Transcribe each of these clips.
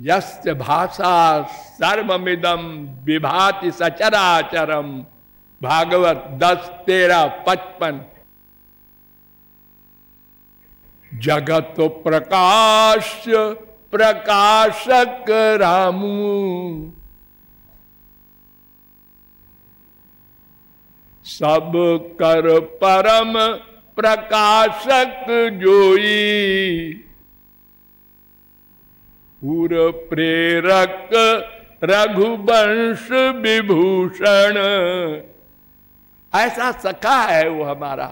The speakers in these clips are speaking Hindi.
यस्य भाषा सर्वमिदं विभाति सचराचरम। भागवत 10:13-55। जगत प्रकाश प्रकाशक रामू, सब कर परम प्रकाशक जोई। पूर प्रेरक रघुवंश विभूषण। ऐसा सखा है वो हमारा,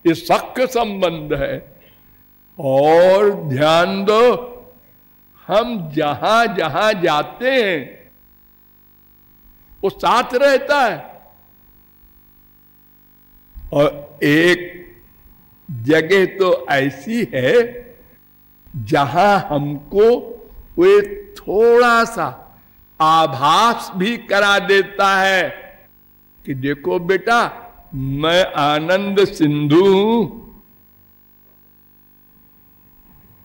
ये सख्य संबंध है। और ध्यान दो, हम जहां जहां जाते हैं वो साथ रहता है। और एक जगह तो ऐसी है जहां हमको वो थोड़ा सा आभास भी करा देता है कि देखो बेटा, मैं आनंद सिंधु हूं।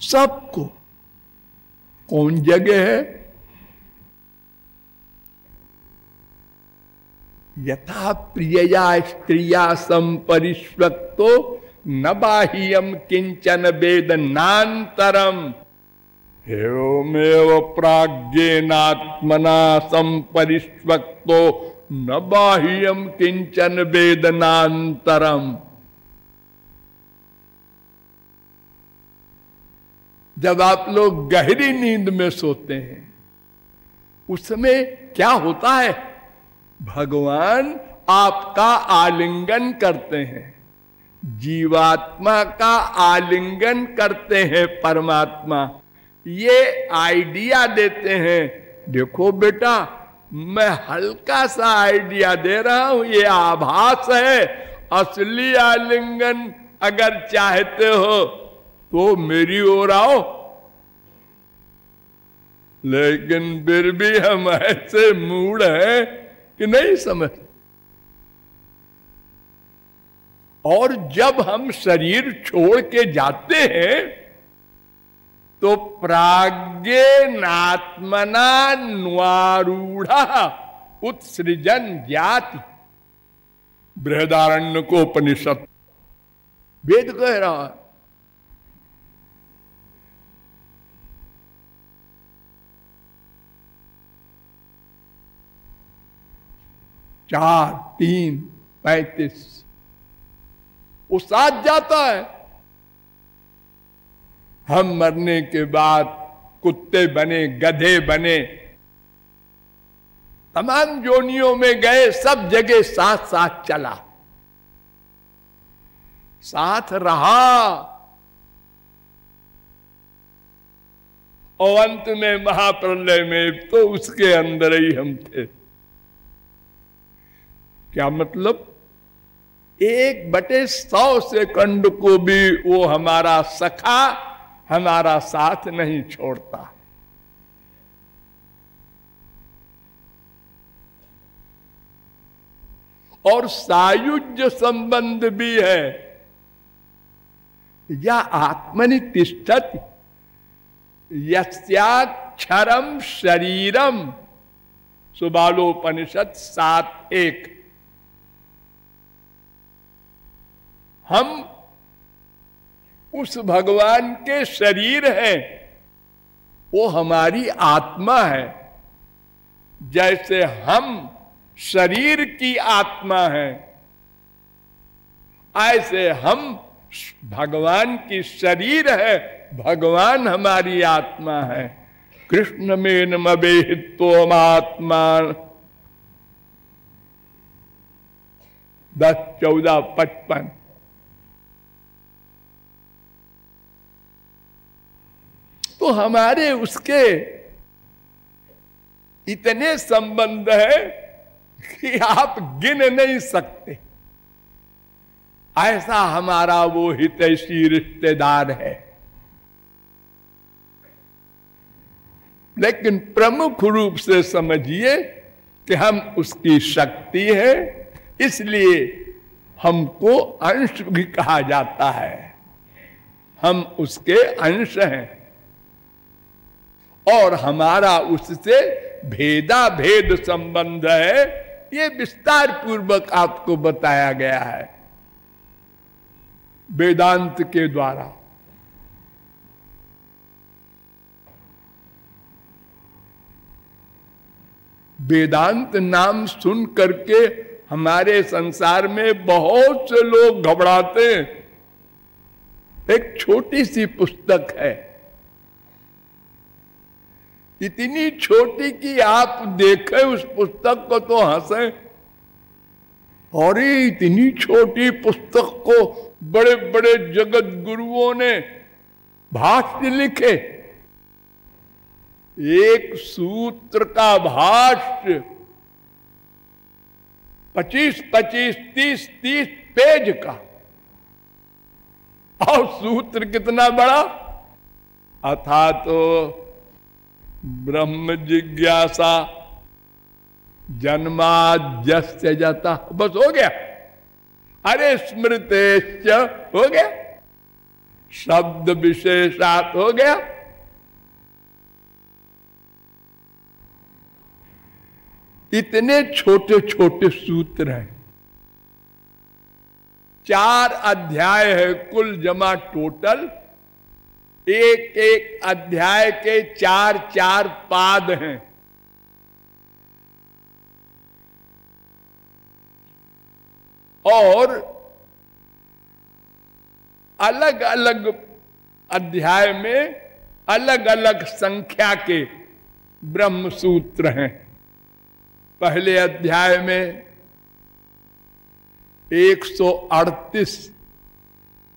सबको कौन जगह है? यथा प्रियया स्त्रिया संपरिष्वक्तो न बाह्यम किंचन वेदनांतरम। एवमेव प्राज्ञेनात्मना संपरिष्वक्तो न बाह्यम किंचन वेदनांतरम। जब आप लोग गहरी नींद में सोते हैं, उस समय क्या होता है? भगवान आपका आलिंगन करते हैं, जीवात्मा का आलिंगन करते हैं परमात्मा। ये आइडिया देते हैं, देखो बेटा, मैं हल्का सा आइडिया दे रहा हूं, ये आभास है। असली आलिंगन अगर चाहते हो तो मेरी ओर आओ। लेकिन फिर भी हम ऐसे मूड हैं कि नहीं समझ। और जब हम शरीर छोड़ के जाते हैं तो प्राज्ञेनात्मना न्वारूढ़ा उत्सृजन ज्ञाति। बृहदारण्यकोपनिषद वेद कह रहा है। चार 3:35 वो साथ जाता है। हम मरने के बाद कुत्ते बने, गधे बने, तमाम जोनियों में गए, सब जगह साथ साथ चला, साथ रहा। और अंत में महाप्रलय में तो उसके अंदर ही हम थे। क्या मतलब? 1/100 सेकंड को भी वो हमारा सखा हमारा साथ नहीं छोड़ता। और सायुज्य संबंध भी है। या आत्मनि तिष्ठति यस्याक्षरम शरीरम। सुबालोपनिषद 7:1। हम उस भगवान के शरीर हैं, वो हमारी आत्मा है। जैसे हम शरीर की आत्मा है, ऐसे हम भगवान की शरीर है, भगवान हमारी आत्मा है। कृष्ण में नमेहित्वमात्मा 10:14-55। तो हमारे उसके इतने संबंध है कि आप गिन नहीं सकते। ऐसा हमारा वो हितैषी रिश्तेदार है। लेकिन प्रमुख रूप से समझिए कि हम उसकी शक्ति है, इसलिए हमको अंश भी कहा जाता है। हम उसके अंश हैं। और हमारा उससे भेदा भेद संबंध है, ये विस्तार पूर्वक आपको बताया गया है वेदांत के द्वारा। वेदांत नाम सुन करके हमारे संसार में बहुत से लोग घबराते हैं। एक छोटी सी पुस्तक है, इतनी छोटी कि आप देखें उस पुस्तक को तो हंसे, और इतनी छोटी पुस्तक को बड़े बड़े जगत गुरुओं ने भाष्य लिखे। एक सूत्र का भाष्य 25, 30 पेज का, और सूत्र कितना बड़ा, अथा तो ब्रह्म जिज्ञासा जन्माद्यस्य जाता, बस हो गया। अरे स्मृतेश्च हो गया, शब्द विशेषात हो गया। इतने छोटे छोटे सूत्र हैं, 4 अध्याय है कुल जमा टोटल। एक एक अध्याय के 4 पाद हैं। और अलग अलग अध्याय में अलग अलग संख्या के ब्रह्म सूत्र हैं। पहले अध्याय में 138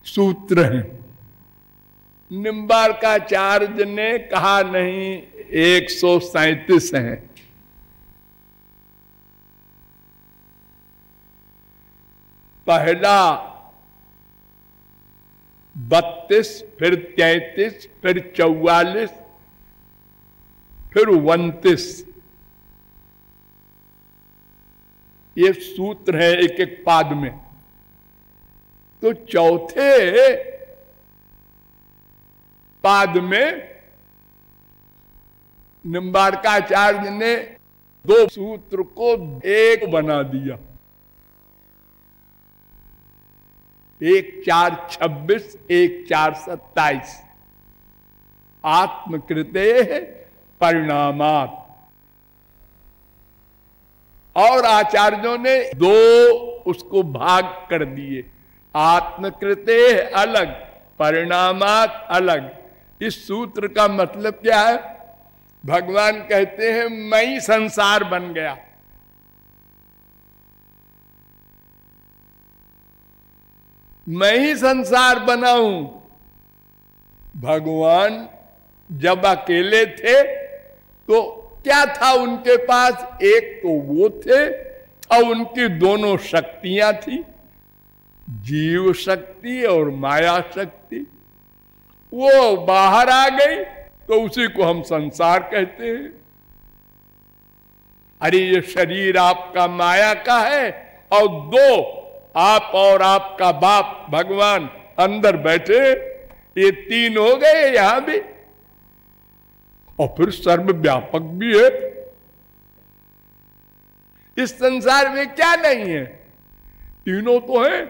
सूत्र हैं। निम्बार्काचार्य ने कहा नहीं 137 हैं। पहला 32, फिर 33, फिर 44, फिर 29, ये सूत्र है एक एक पाद में। तो चौथे पाद में निम्बार्काचार्य ने 2 सूत्र को एक बना दिया। 1:4:26, 1:4:27 आत्मकृते परिणामात्। और आचार्यों ने 2 उसको भाग कर दिए, आत्मकृते अलग, परिणामात् अलग। इस सूत्र का मतलब क्या है? भगवान कहते हैं मैं ही संसार बन गया। मैं ही संसार बना हूं। भगवान जब अकेले थे तो क्या था उनके पास? एक तो वो थे और उनकी दोनों शक्तियां थी, जीव शक्ति और माया शक्ति। वो बाहर आ गई तो उसी को हम संसार कहते हैं। अरे ये शरीर आपका माया का है और 2 आप और आपका बाप भगवान अंदर बैठे, ये 3 हो गए यहां भी। और फिर सर्वव्यापक भी है। इस संसार में क्या नहीं है? तीनों तो है,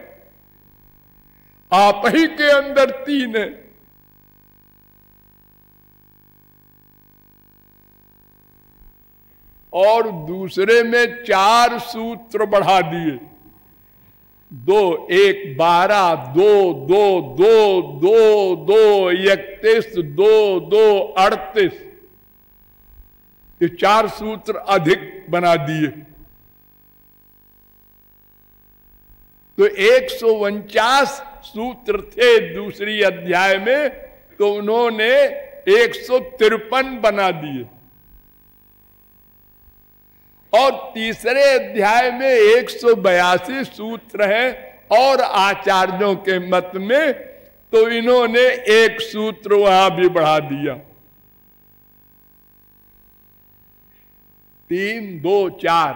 आप ही के अंदर 3 है। और दूसरे में 4 सूत्र बढ़ा दिए, 2, 1, 12, 2, 2, 2, 2, 2, 31, 2, 2, 38, ये 4 सूत्र अधिक बना दिए। तो 149 सूत्र थे दूसरी अध्याय में, तो उन्होंने 153 बना दिए। और तीसरे अध्याय में 182 सूत्र हैं और आचार्यों के मत में तो इन्होंने 1 सूत्र वहां भी बढ़ा दिया। 3, 2, 4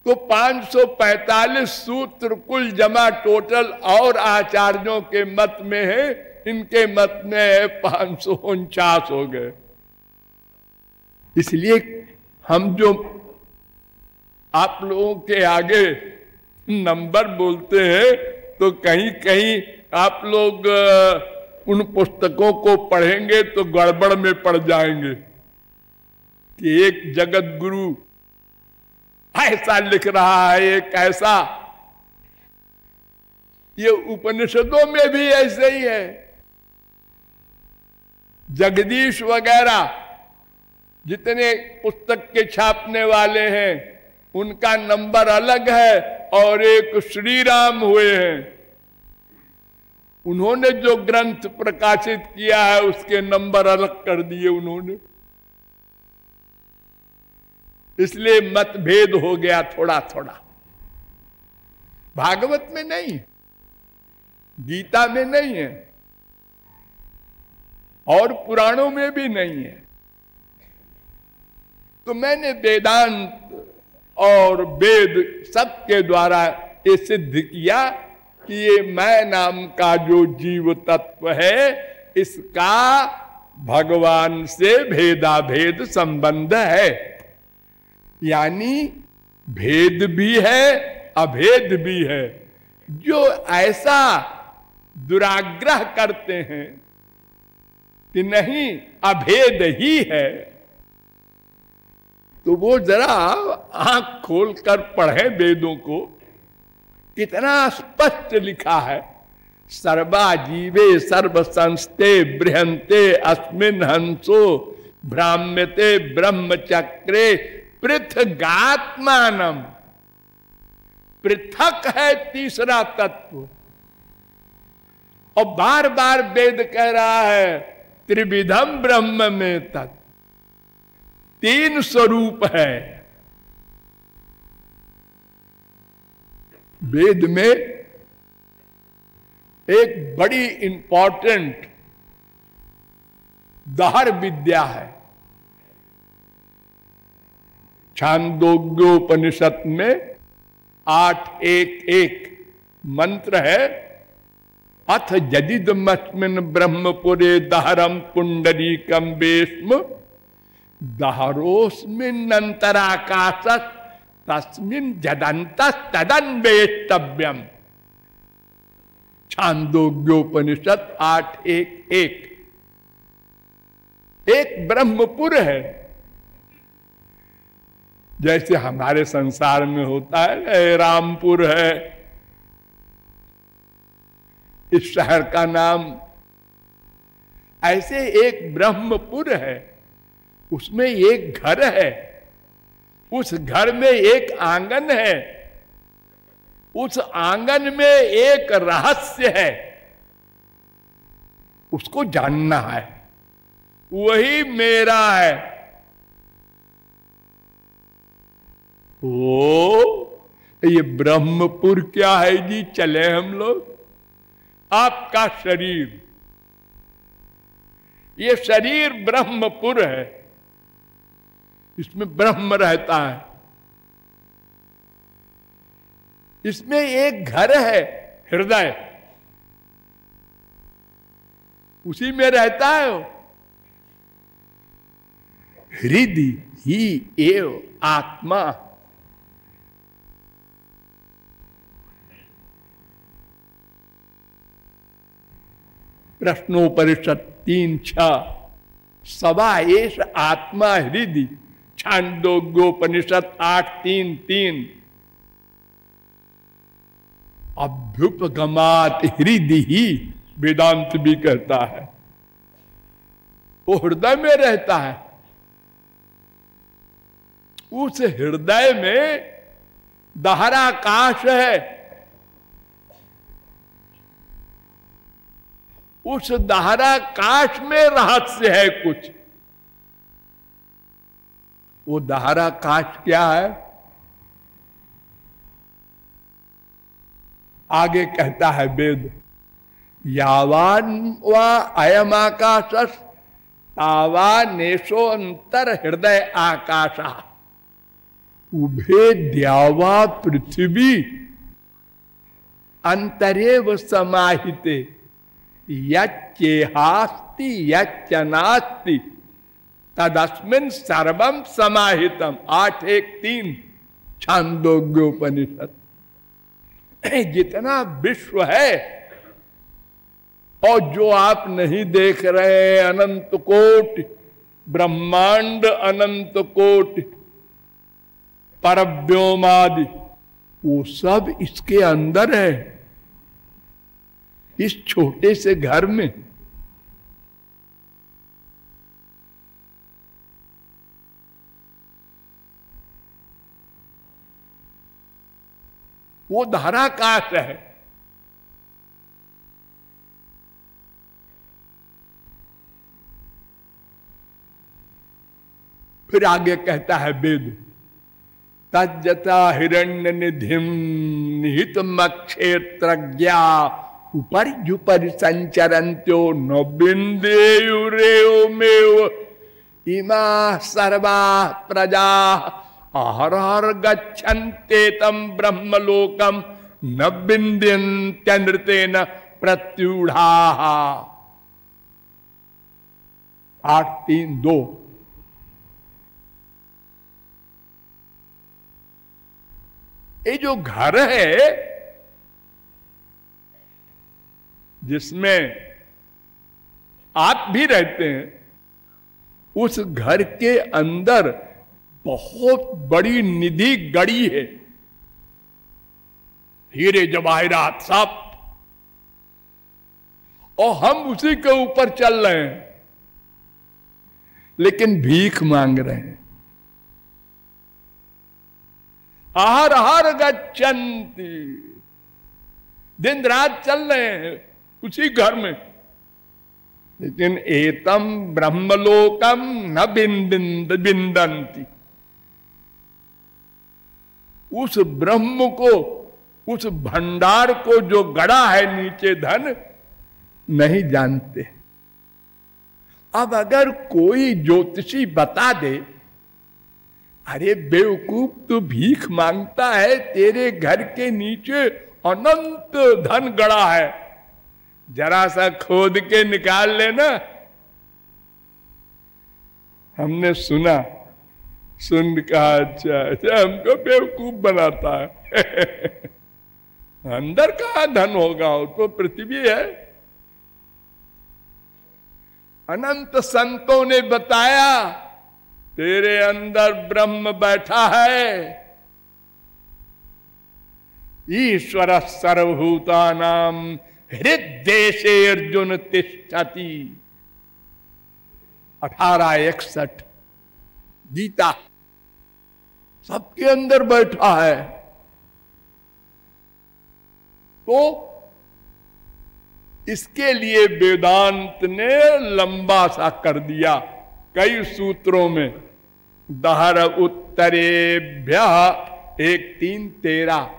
तो 545 सूत्र कुल जमा टोटल और आचार्यों के मत में है इनके मत में 549 हो गए। इसलिए हम जो आप लोगों के आगे नंबर बोलते हैं तो कहीं कहीं आप लोग उन पुस्तकों को पढ़ेंगे तो गड़बड़ में पड़ जाएंगे कि एक जगत गुरु ऐसा लिख रहा है, एक ऐसा। ये उपनिषदों में भी ऐसे ही है। जगदीश वगैरह जितने पुस्तक के छापने वाले हैं उनका नंबर अलग है, और एक श्री राम हुए हैं, उन्होंने जो ग्रंथ प्रकाशित किया है उसके नंबर अलग कर दिए उन्होंने। इसलिए मतभेद हो गया थोड़ा थोड़ा। भागवत में नहीं, गीता में नहीं है, और पुराणों में भी नहीं है। तो मैंने वेदांत और वेद सबके द्वारा ये सिद्ध किया कि ये मैं नाम का जो जीव तत्व है इसका भगवान से भेदाभेद संबंध है। यानी भेद भी है, अभेद भी है। जो ऐसा दुराग्रह करते हैं कि नहीं अभेद ही है, तो वो जरा आंख खोलकर पढ़े वेदों को। कितना स्पष्ट लिखा है, सर्वा जीवे सर्व संस्ते बृहंते अस्मिन् हंसो भ्राम्यते ब्रह्मचक्रे पृथगात्मानम। पृथक है तीसरा तत्व, और बार बार वेद कह रहा है त्रिविधम ब्रह्म में तत्व, तीन स्वरूप है। वेद में एक बड़ी इंपॉर्टेंट दहर विद्या है। छांदोग्योपनिषद में 8.1.1 मंत्र है, अथ जदिदमस्मिन् ब्रह्मपुरे दहरम पुंडरीकम वेश्म दहरोस्मिन् अंतराकाशस् तस्मिन् जदन्तस् तदन्वेष्टव्यम। छांदोग्योपनिषद 8.1.1। एक ब्रह्मपुर है, जैसे हमारे संसार में होता है रामपुर है, इस शहर का नाम। ऐसे एक ब्रह्मपुर है, उसमें एक घर है, उस घर में एक आंगन है, उस आंगन में एक रहस्य है, उसको जानना है, वही मेरा है। ओ ये ब्रह्मपुर क्या है जी? चले हम लोग। आपका शरीर, ये शरीर ब्रह्मपुर है, इसमें ब्रह्म रहता है। इसमें एक घर है, हृदय, उसी में रहता है वो। हृदय ही एव आत्मा। प्रश्नोपनिषद 3.6 सवा एष आत्मा हृदय। छांदोग्योपनिषद 8.3.3 अभ्युपगमात हृदय ही वेदांत भी कहता है, वो हृदय में रहता है। उस हृदय में दहराकाश है, उस दहराकाश में रहस्य है कुछ। वो दहराकाश क्या है? आगे कहता है वेद, यावान वा अयम आकाशस् तावा नेशो अंतर हृदय आकाशा उभे द्यावा पृथ्वी अंतरेव समाहिते यच्चेहास्ति यच्चनास्ति तदस्मिन् सर्वम समाहितम। 8:1-3 छांदोग्योपनिषद। जितना विश्व है और जो आप नहीं देख रहे, अनंत कोटि ब्रह्मांड, अनंत कोटि परव्योमादि, वो सब इसके अंदर है, इस छोटे से घर में। वो धाराकाश है। फिर आगे कहता है वेद, तज्जता हिरण्य निधिम निहित क्षेत्रज्ञा उपरि संचरन्त्यो न बिंदेयुरेवमेव इमा सर्वा प्रजा अहरहर गच्छन्ते तम ब्रह्मलोकम न बिंद्यन्त्यनृतेन प्रत्यूढ़ा। 8:3-2। ये जो घर है जिसमें आप भी रहते हैं, उस घर के अंदर बहुत बड़ी निधि गड़ी है, हीरे जवाहिरात सब, और हम उसी के ऊपर चल रहे हैं, लेकिन भीख मांग रहे हैं। आहर आहर गच्छन्ति, दिन रात चल रहे हैं उसी घर में, लेकिन एतम ब्रह्मलोकम न बिंदन्ति। उस ब्रह्म को, उस भंडार को जो गड़ा है नीचे धन, नहीं जानते। अब अगर कोई ज्योतिषी बता दे, अरे बेवकूफ तू भीख मांगता है, तेरे घर के नीचे अनंत धन गड़ा है, जरा सा खोद के निकाल लेना। हमने सुना, सुन कहा अच्छा हमको बेवकूफ बनाता है। अंदर कहाँ धन होगा, वो तो पृथ्वी है। अनंत संतों ने बताया तेरे अंदर ब्रह्म बैठा है। ईश्वर सर्वभूतानां हृद्देशे अर्जुन तिष्ठति। 1861 गीता। सबके अंदर बैठा है। तो इसके लिए वेदांत ने लंबा सा कर दिया कई सूत्रों में। दहर उत्तरेभ्य 1-3-13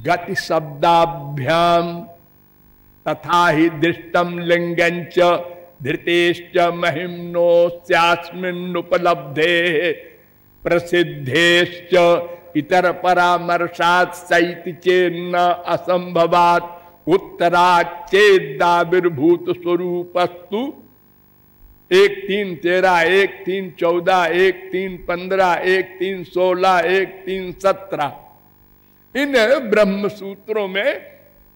गति शब्दाभ्याम तथा ही दृष्टम लिंगंच धृतेश्च महिम्नोस्यास्मिन्नुपलब्धे प्रसिद्धेश्च इतर परामर्शात् सैति चेन्न असंभवात् उत्तरात् चेदाविर्भूत स्वरूपस्तु। 1-3-13 1-3-14 1-3-15 1-3-16 1-3-17 इन ब्रह्म सूत्रों में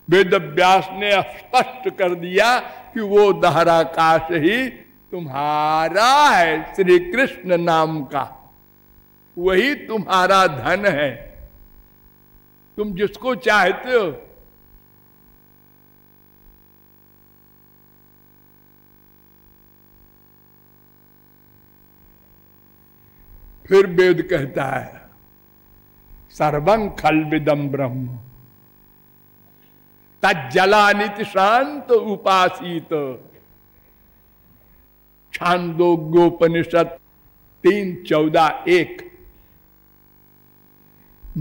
वेद व्यास ने स्पष्ट कर दिया कि वो दहराकाश ही तुम्हारा है, श्री कृष्ण नाम का, वही तुम्हारा धन है, तुम जिसको चाहते हो। फिर वेद कहता है सर्वं खल्विदं ब्रह्म तज्जलानिति शांत उपासीत। छांदोग्योपनिषद 3:14-1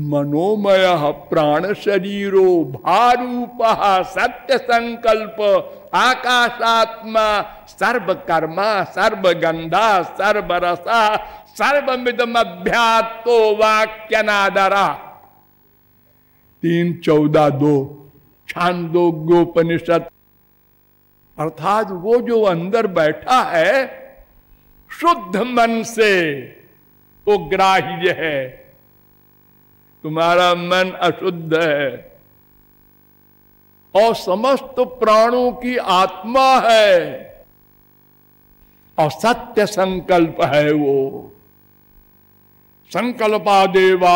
मनोमय प्राण शरीरो भारूपः सत्य संकल्प आकाशात्मा सर्वकर्मा सर्वगंधा सर्वरसा सर्वमिदम अभ्यातो वाक्यनादरा। 3:14-2 छांदोग्योपनिषद। अर्थात वो जो अंदर बैठा है शुद्ध मन से वो ग्राह्य है। तुम्हारा मन अशुद्ध है और समस्त प्राणों की आत्मा है और सत्य संकल्प है वो। संकल्पादेवास्य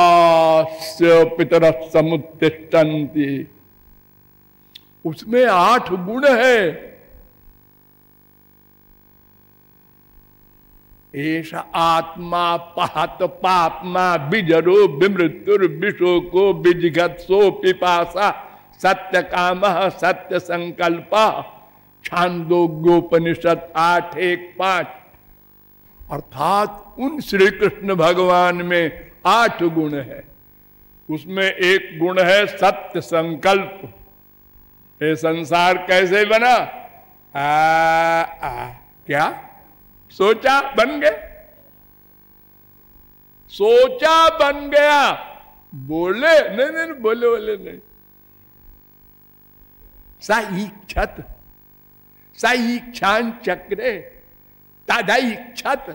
पितरः समुत्तिष्ठन्ति, उसमें 8 गुण है। एष आत्मा पहत पापमा बिजरो विमृत्युर विशोको विजिगत्सो पिपासा सत्य काम सत्य संकल्प। छांदोग्योपनिषद 8:1-5। अर्थात उन श्री कृष्ण भगवान में 8 गुण है। उसमें एक गुण है सत्य संकल्प। ये संसार कैसे बना? क्या सोचा बन गया, सोचा बन गया। बोले नहीं, बोले नहीं। सा इच्छत सा इच्छान चक्रे तदा इच्छत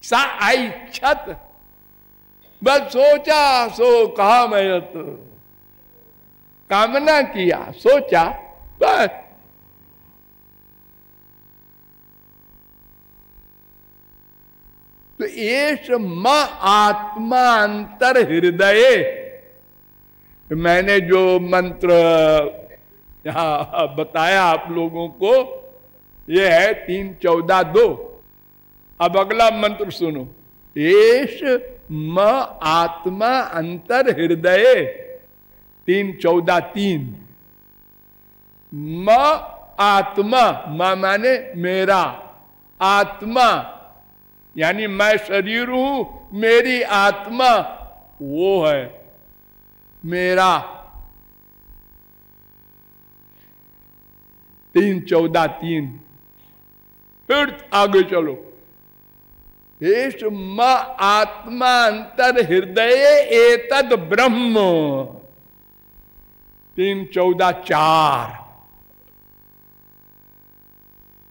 सा ऐच्छत। बस सोचा सो कहा, मैं तो कामना किया, सोचा बस। तो एष म आत्मा अंतर हृदय। मैंने जो मंत्र यहां बताया आप लोगों को, ये है 3:14-2। अब अगला मंत्र सुनो। एष म आत्मा अंतर हृदय 3:14-3। म आत्मा, म माने मेरा, आत्मा यानी मैं शरीर हूं, मेरी आत्मा वो है मेरा। 3:14-3। फिर आगे चलो। एष म आत्मा अंतर हृदय एतद ब्रह्म 3:14-4।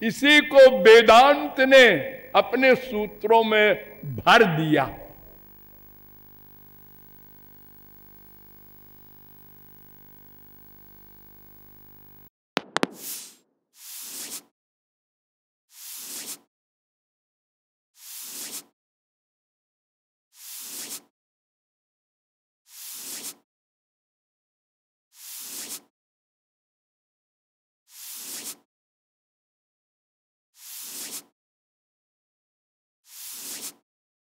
इसी को वेदांत ने अपने सूत्रों में भर दिया।